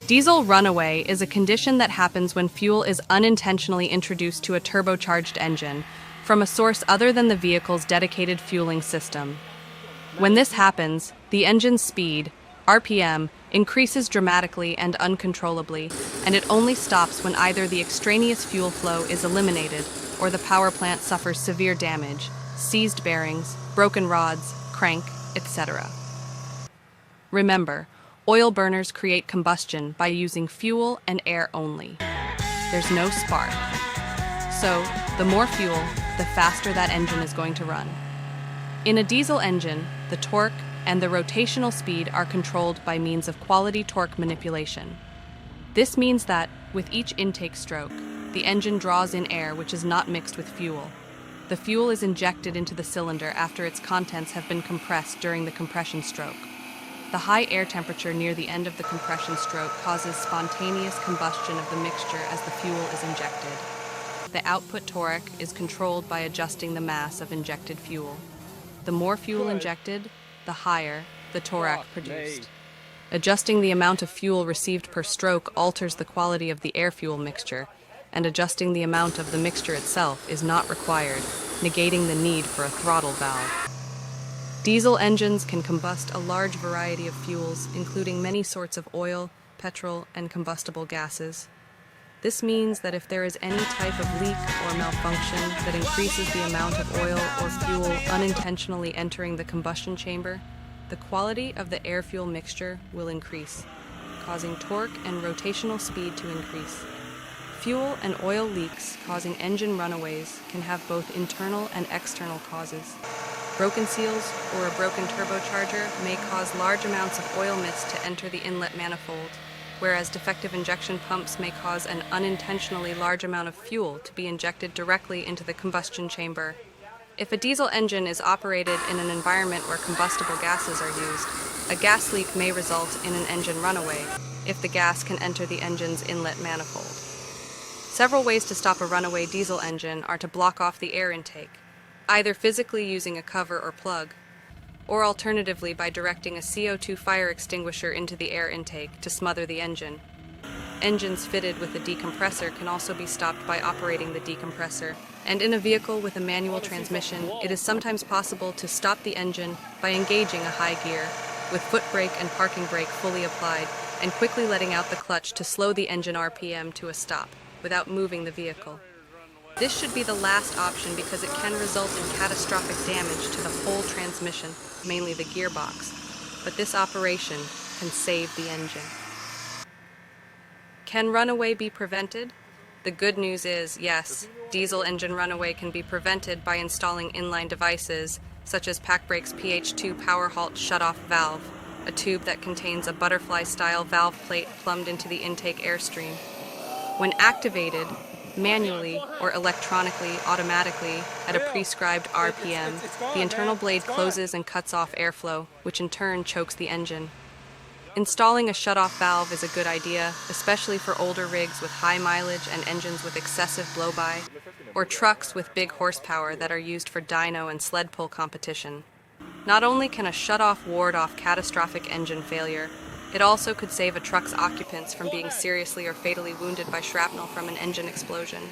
Diesel runaway is a condition that happens when fuel is unintentionally introduced to a turbocharged engine from a source other than the vehicle's dedicated fueling system. When this happens, the engine's speed, RPM, increases dramatically and uncontrollably, and it only stops when either the extraneous fuel flow is eliminated or the power plant suffers severe damage, seized bearings, broken rods, crank, etc. Remember, oil burners create combustion by using fuel and air only. There's no spark. So, the more fuel, the faster that engine is going to run. In a diesel engine, the torque and the rotational speed are controlled by means of quality torque manipulation. This means that, with each intake stroke, the engine draws in air which is not mixed with fuel. The fuel is injected into the cylinder after its contents have been compressed during the compression stroke. The high air temperature near the end of the compression stroke causes spontaneous combustion of the mixture as the fuel is injected. The output torque is controlled by adjusting the mass of injected fuel. The more fuel injected, the higher the torque produced. Adjusting the amount of fuel received per stroke alters the quality of the air-fuel mixture, and adjusting the amount of the mixture itself is not required, negating the need for a throttle valve. Diesel engines can combust a large variety of fuels, including many sorts of oil, petrol, and combustible gases. This means that if there is any type of leak or malfunction that increases the amount of oil or fuel unintentionally entering the combustion chamber, the quality of the air-fuel mixture will increase, causing torque and rotational speed to increase. Fuel and oil leaks causing engine runaways can have both internal and external causes. Broken seals or a broken turbocharger may cause large amounts of oil mist to enter the inlet manifold, whereas defective injection pumps may cause an unintentionally large amount of fuel to be injected directly into the combustion chamber. If a diesel engine is operated in an environment where combustible gases are used, a gas leak may result in an engine runaway if the gas can enter the engine's inlet manifold. Several ways to stop a runaway diesel engine are to block off the air intake, either physically using a cover or plug, or alternatively by directing a CO2 fire extinguisher into the air intake to smother the engine. Engines fitted with a decompressor can also be stopped by operating the decompressor, and in a vehicle with a manual transmission, it is sometimes possible to stop the engine by engaging a high gear, with foot brake and parking brake fully applied, and quickly letting out the clutch to slow the engine RPM to a stop, without moving the vehicle. This should be the last option because it can result in catastrophic damage to the whole transmission, mainly the gearbox, but this operation can save the engine. Can runaway be prevented? The good news is, yes, diesel engine runaway can be prevented by installing inline devices, such as PacBrake's PH2 Power Halt Shutoff Valve, a tube that contains a butterfly-style valve plate plumbed into the intake airstream. When activated, manually or electronically, automatically, at a prescribed RPM, the internal blade closes and cuts off airflow, which in turn chokes the engine. Installing a shutoff valve is a good idea, especially for older rigs with high mileage and engines with excessive blow-by, or trucks with big horsepower that are used for dyno and sled pull competition. Not only can a shutoff ward off catastrophic engine failure, it also could save a truck's occupants from being seriously or fatally wounded by shrapnel from an engine explosion.